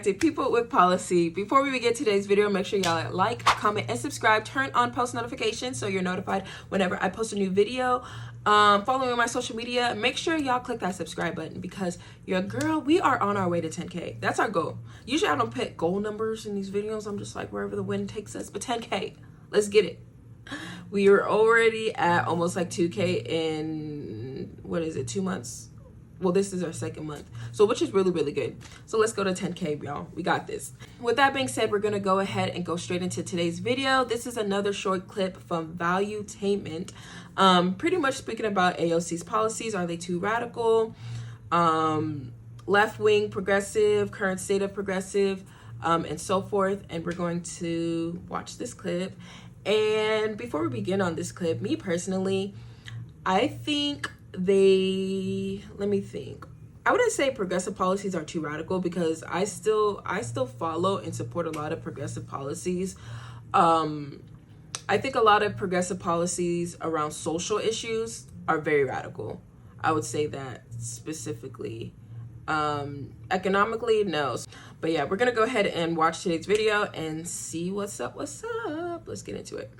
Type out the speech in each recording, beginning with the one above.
back to People with Policy. Before we begin today's video, make sure y'all like, comment, and subscribe. Turn on post notifications so you're notified whenever I post a new video. Follow me on my social media. Make sure y'all click that subscribe button because your girl, we are on our way to 10K. That's our goal. Usually I don't put goal numbers in these videos. I'm just like wherever the wind takes us. But 10K, let's get it. We are already at almost like 2K in, 2 months? Well, this is our second month, so which is really, really good. So let's go to 10K, y'all. We got this. With that being said, we're going to go ahead and go straight into today's video. This is another short clip from Valuetainment. Pretty much speaking about AOC's policies. Are they too radical? Left-wing, progressive, current state of progressive, and so forth. And we're going to watch this clip. And before we begin on this clip, me personally, I think I wouldn't say progressive policies are too radical because I still follow and support a lot of progressive policies. I think a lot of progressive policies around social issues are very radical. I would say that specifically. Economically, no. But yeah, we're gonna go ahead and watch today's video and see what's up. Let's get into it.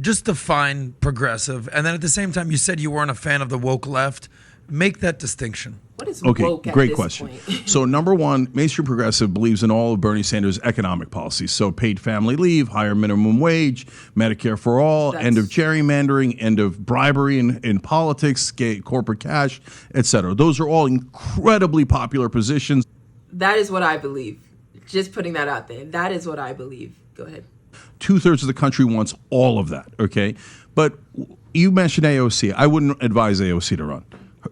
Just define progressive, and then at the same time, you said you weren't a fan of the woke left. Make that distinction. What is okay, woke at great this question. point? So number one, mainstream progressive believes in all of Bernie Sanders' economic policies. So paid family leave, higher minimum wage, Medicare for all, end of gerrymandering, end of bribery in politics, corporate cash, etc. Those are all incredibly popular positions. That is what I believe. Just putting that out there. That is what I believe. Go ahead. 2/3 of the country wants all of that, okay? But you mentioned AOC. I wouldn't advise AOC to run.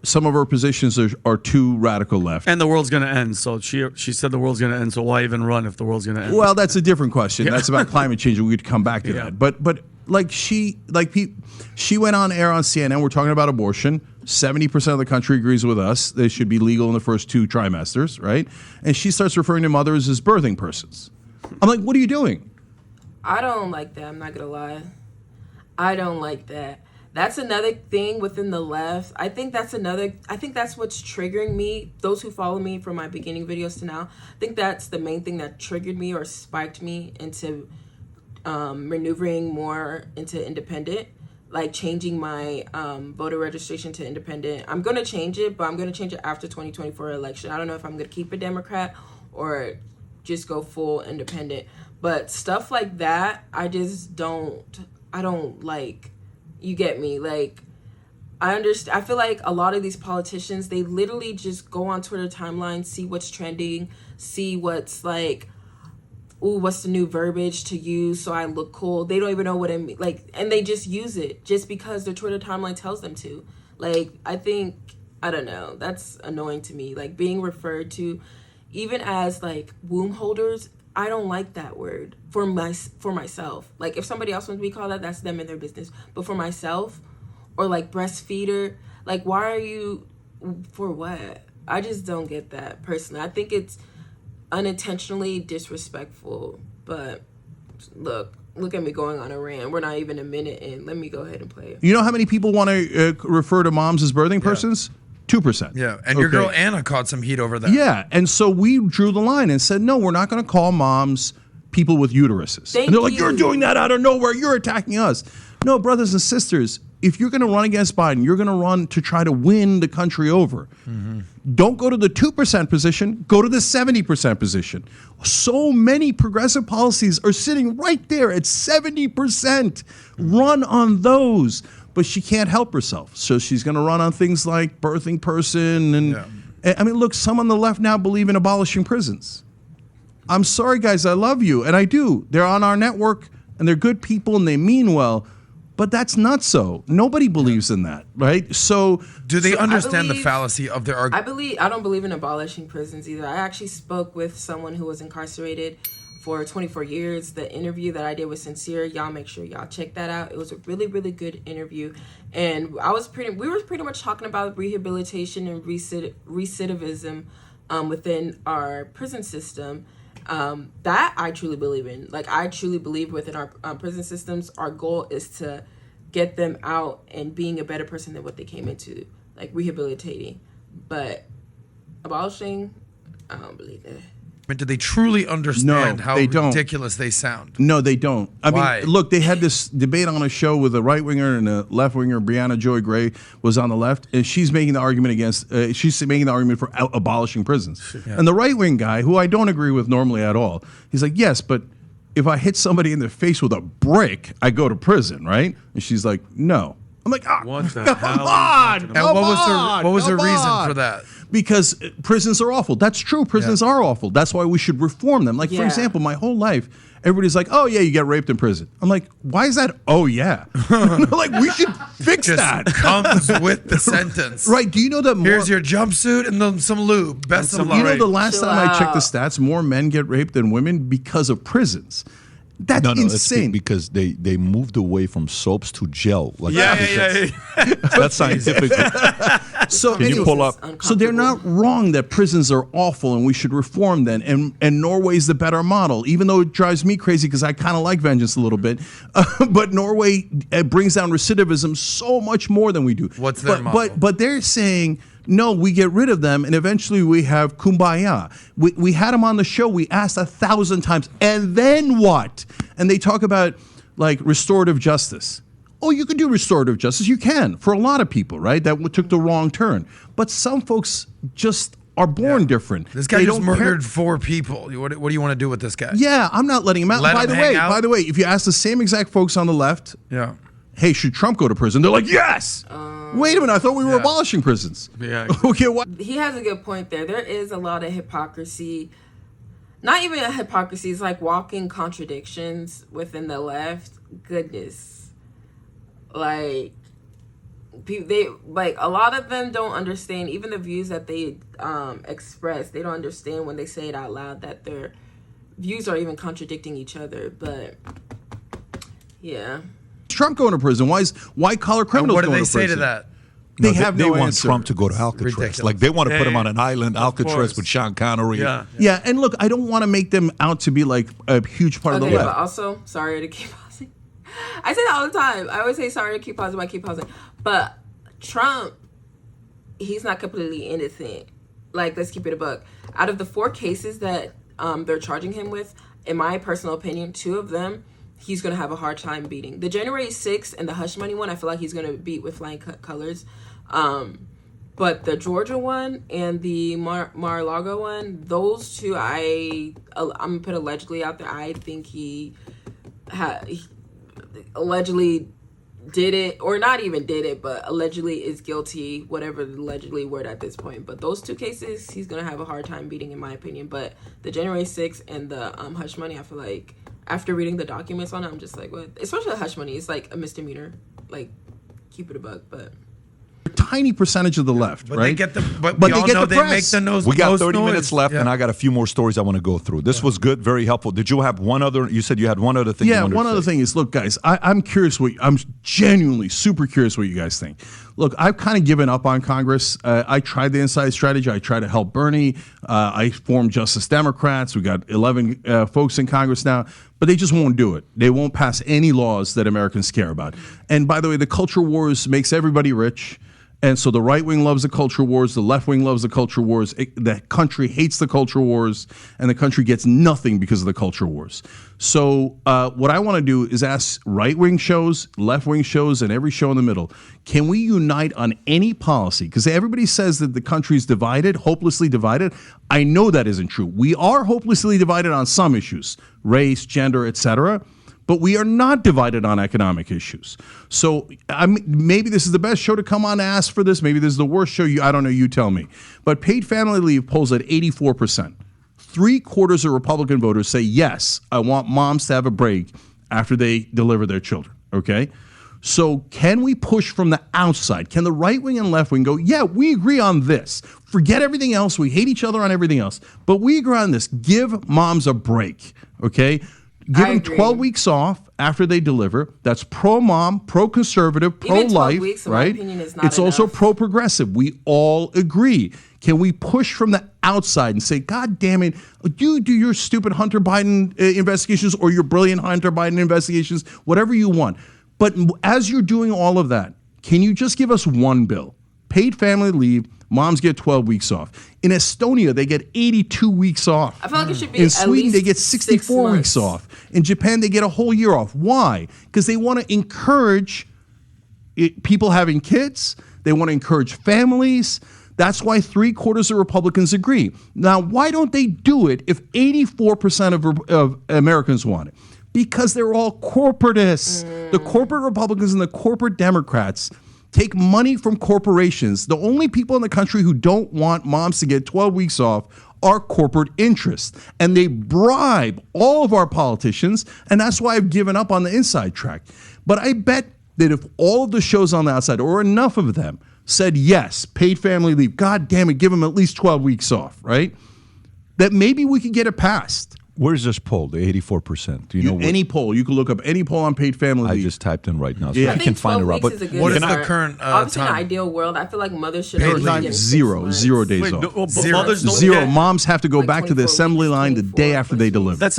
Some of her positions are too radical left. And the world's going to end. So she said the world's going to end. So why even run if the world's going to end? Well, that's a different question. Yeah. That's about climate change. We could come back to that. But like she went on air on CNN. We're talking about abortion. 70% of the country agrees with us. They should be legal in the first 2 trimesters, right? And she starts referring to mothers as birthing persons. I'm like, what are you doing? I don't like that. I'm not gonna lie. I don't like that. That's another thing within the left. I think that's what's triggering me. Those who follow me from my beginning videos to now, I think that's the main thing that triggered me or spiked me into maneuvering more into independent, like changing my voter registration to independent. I'm going to change it, but I'm going to change it after 2024 election. I don't know if I'm going to keep a Democrat or just go full independent. But stuff like that, I don't like. You get me? Like, I understand. I feel like a lot of these politicians, they literally just go on Twitter timelines, see what's trending, see what's like, ooh, what's the new verbiage to use so I look cool. They don't even know what it means. Like, and they just use it just because their Twitter timeline tells them to. Like, I don't know. That's annoying to me. Like, being referred to, even as like womb holders, I don't like that word for myself. Like, if somebody else wants to be called that, that's them and their business. But for myself, or like breastfeeder, like, why are you, for what? I just don't get that personally. I think it's unintentionally disrespectful. But look at me going on a rant. We're not even a minute in. Let me go ahead and play it. You know how many people want to refer to moms as birthing persons? 2%. Yeah, and your girl Anna caught some heat over that. Yeah, and so we drew the line and said, no, we're not going to call moms people with uteruses. And they're like, you're doing that out of nowhere. You're attacking us. No, brothers and sisters, if you're going to run against Biden, you're going to run to try to win the country over. Mm-hmm. Don't go to the 2% position. Go to the 70% position. So many progressive policies are sitting right there at 70%. Run on those. But she can't help herself. So she's going to run on things like birthing person. And I mean, look, some on the left now believe in abolishing prisons. I'm sorry, guys. I love you. And I do. They're on our network and they're good people and they mean well. But that's not so. Nobody believes in that, right? So do they understand the fallacy of their argument? I don't believe in abolishing prisons either. I actually spoke with someone who was incarcerated for 24 years. The interview that I did with Sincere, y'all make sure y'all check that out. It was a really, really good interview. And we were pretty much talking about rehabilitation and recidivism within our prison system. That I truly believe in. Like, I truly believe within our prison systems, our goal is to get them out and being a better person than what they came into, like rehabilitating. But abolishing, I don't believe it. Do they truly understand No, how they don't. ridiculous they sound? No, they don't. I Why? mean, look, they had this debate on a show with a right winger and a left winger. Brianna Joy Gray was on the left, and she's making the argument for abolishing prisons. And the right wing guy, who I don't agree with normally at all, he's like, yes, but if I hit somebody in the face with a brick, I go to prison, right? And she's like, no. I'm like, What the come hell on, And what was her reason for that? Because prisons are awful. That's true. Prisons are awful. That's why we should reform them. Like, for Yeah. example, my whole life, everybody's like, oh, yeah, you get raped in prison. I'm like, why is that? Oh, yeah. Like, we should fix Just that. comes with the sentence. Right. Do you know that more... Here's your jumpsuit and then some lube. Best of luck. You know, the last Chill time I checked the out. stats, more men get raped than women because of prisons. That's No, it's insane. because they moved away from soaps to gel. Like Yeah. That's scientific. So Can you anyway, pull up? So they're not wrong that prisons are awful and we should reform them. And Norway's the better model, even though it drives me crazy because I kind of like vengeance a little bit. But Norway brings down recidivism so much more than we do. What's their model? But they're saying, no, we get rid of them and eventually we have kumbaya. We had them on the show. We asked 1,000 times, and then what? And they talk about like restorative justice. Oh, you can do restorative justice. You can for a lot of people, right? That took the wrong turn. But some folks just are born different. This guy They just don't murdered par- 4 people. What do you want to do with this guy? Yeah, I'm not letting him out. Let By him the hang way, out? if you ask the same exact folks on the left, Yeah. hey, should Trump go to prison? They're like, yes. Wait a minute, I thought we were Yeah. abolishing prisons. Yeah. Okay, what? He has a good point there. There is a lot of hypocrisy. Not even a hypocrisy, it's like walking contradictions within the left. Goodness. Like they like a lot of them don't understand even the views that they express. They don't understand when they say it out loud that their views are even contradicting each other. But yeah. Trump going to prison? Why collar And criminals what do going they to say prison? to that? They have they no want answer. Trump to go to Alcatraz. Ridiculous. Like they want to put him Yeah, on an island, Alcatraz, course. with Sean Connery. Yeah. Yeah, and look, I don't want to make them out to be like a huge part of Okay, the but left. also sorry to keep pausing. I say that all the time. I always say sorry to keep pausing, but I keep pausing. But Trump, he's not completely innocent. Like, let's keep it a buck. Out of the 4 cases that they're charging him with, in my personal opinion, 2 of them he's gonna have a hard time beating. The January 6th and the hush money one, I feel like he's gonna beat with flying colors. But the Georgia one and the Mar-a-Lago one, those 2, I'm gonna put allegedly out there. I think he allegedly did it, or not even did it, but allegedly is guilty, whatever the allegedly word at this point. But those 2 cases, he's gonna have a hard time beating, in my opinion. But the January 6th and the hush money, I feel like after reading the documents on it, I'm just like, what? Especially the hush money, it's like a misdemeanor. Like, keep it a buck, but. Tiny percentage of the left, But right? they get the. But But we they all get know the they press. make the nose. We got most 30 noise. minutes left, Yeah. and I got a few more stories I want to go through. This was good, very helpful. Did you have one other? You said you had one other thing. Yeah, you wanted one to other say. thing is, look, guys, I'm curious I'm genuinely super curious what you guys think. Look, I've kind of given up on Congress. I tried the inside strategy. I tried to help Bernie. I formed Justice Democrats. We got 11 folks in Congress now, but they just won't do it. They won't pass any laws that Americans care about. And by the way, the culture wars makes everybody rich. And so the right wing loves the culture wars, the left wing loves the culture wars. The country hates the culture wars, and the country gets nothing because of the culture wars. So what I want to do is ask right wing shows, left wing shows, and every show in the middle, can we unite on any policy? Because everybody says that the country is divided, hopelessly divided. I know that isn't true. We are hopelessly divided on some issues, race, gender, etc., but we are not divided on economic issues. So maybe this is the best show to come on to ask for this. Maybe this is the worst show. I don't know. You tell me. But paid family leave polls at 84%. 3/4 of Republican voters say, yes, I want moms to have a break after they deliver their children. Okay? So can we push from the outside? Can the right wing and left wing go, yeah, we agree on this. Forget everything else. We hate each other on everything else. But we agree on this. Give moms a break. Okay? Give I them agree. 12 weeks off after they deliver. That's pro-mom, pro-conservative, Even 12 pro-life, weeks, in my right? opinion, is not It's also enough. pro-progressive. We all agree. Can we push from the outside and say, God damn it, you do your stupid Hunter Biden investigations or your brilliant Hunter Biden investigations, whatever you want. But as you're doing all of that, can you just give us one bill? Paid family leave Moms get 12 weeks off. In Estonia, they get 82 weeks off. I feel like it should be In at Sweden, least they get 6 64 weeks months. off. In Japan, they get a whole year off. Why? Because they want to encourage people having kids. They want to encourage families. That's why 3/4 of Republicans agree. Now, why don't they do it if 84% of Americans want it? Because they're all corporatists. The corporate Republicans and the corporate Democrats take money from corporations. The only people in the country who don't want moms to get 12 weeks off are corporate interests. And they bribe all of our politicians, and that's why I've given up on the inside track. But I bet that if all of the shows on the outside, or enough of them, said yes, paid family leave, God damn it, give them at least 12 weeks off, right? That maybe we could get it passed. Where's this poll? The 84%. Do you know? Any poll, you can look up any poll on paid family I leave. just typed in right now, so Yeah. I I can think find it 12 out. weeks But is a good What is start. the current Obviously, in an time? ideal world, I feel like mothers should Paid only leave. get 6 Zero months. days Wait, off. no, but Zero. mothers don't Zero. get- Moms have to go Like back to the 24 assembly weeks, line the day 24 after they deliver. That's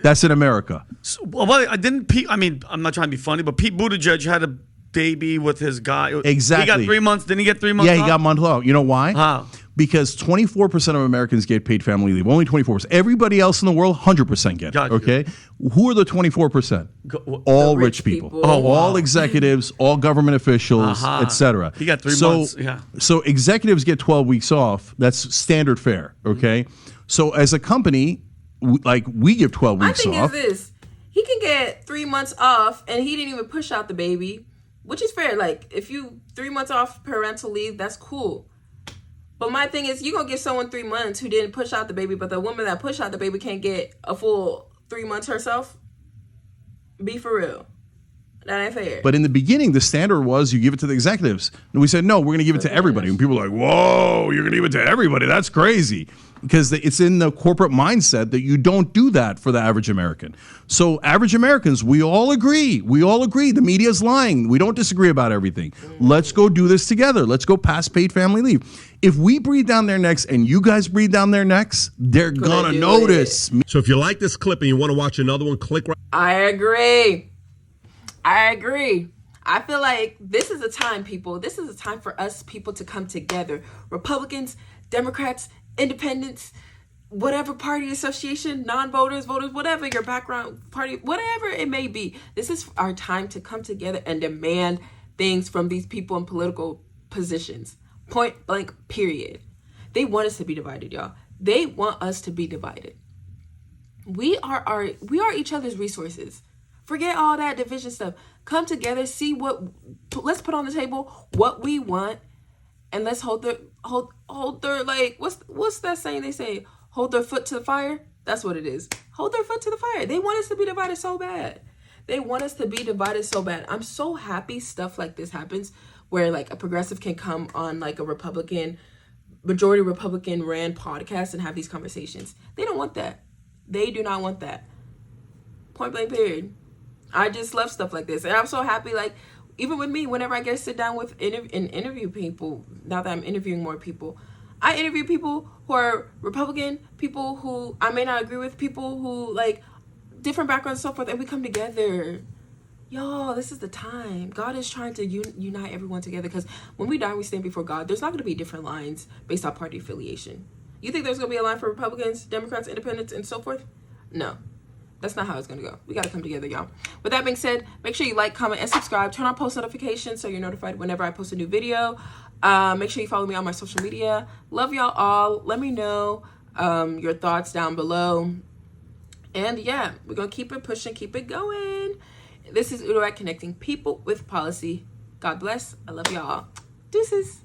That's in America. well, I didn't. I mean, I'm not trying to be funny, but Pete Buttigieg had a baby with his guy. Exactly. He got 3 months. Didn't he get 3 months? Yeah, he off? got month off. You know why? How? Because 24% of Americans get paid family leave. Only 24%. Everybody else in the world, 100% get it. Got you. Okay? Who are the 24%? Go- All The rich rich people. people. Oh, wow. All executives, all government officials, Aha. etc. He got 3 months, yeah. So executives get 12 weeks off. That's standard fare. Okay? So as a company, we give 12 My weeks thing off. is this: he can get 3 months off, and he didn't even push out the baby, which is fair. Like, if you 3 months off parental leave, that's cool. But my thing is, you gonna give someone 3 months who didn't push out the baby, but the woman that pushed out the baby can't get a full 3 months herself. Be for real. That ain't fair. But in the beginning, the standard was you give it to the executives. And we said, no, we're going to give it to everybody. And people are like, whoa, you're going to give it to everybody. That's crazy. Because it's in the corporate mindset that you don't do that for the average American. So average Americans, we all agree. We all agree. The media's lying. We don't disagree about everything. Let's go do this together. Let's go pass paid family leave. If we breathe down their necks and you guys breathe down their necks, they're going to do notice. So if you like this clip and you want to watch another one, click right. I agree. I feel like this is a time, people. This is a time for us people to come together. Republicans, Democrats, independents, whatever party association, non-voters, voters, whatever your background party, whatever it may be. This is our time to come together and demand things from these people in political positions. Point blank, period. They want us to be divided, y'all. They want us to be divided. We are each other's resources. Forget all that division stuff. Come together, let's put on the table what we want, and let's hold their like what's that saying they say? Hold their foot to the fire? That's what it is. Hold their foot to the fire. They want us to be divided so bad. I'm so happy stuff like this happens where like a progressive can come on like a majority Republican ran podcast and have these conversations. They don't want that. They do not want that. Point blank period. I just love stuff like this. And I'm so happy, like, even with me, whenever I get to sit down with and interview people, now that I'm interviewing more people, I interview people who are Republican, people who I may not agree with, people who, like, different backgrounds and so forth, and we come together. Y'all, this is the time. God is trying to unite everyone together, because when we die, we stand before God. There's not going to be different lines based on party affiliation. You think there's going to be a line for Republicans, Democrats, Independents, and so forth? No. That's not how it's going to go. We got to come together, y'all. With that being said, make sure you like, comment, and subscribe. Turn on post notifications so you're notified whenever I post a new video. Make sure you follow me on my social media. Love y'all all. Let me know your thoughts down below. And yeah, we're going to keep it pushing, keep it going. This is Udo at Connecting People with Policy. God bless. I love y'all. Deuces.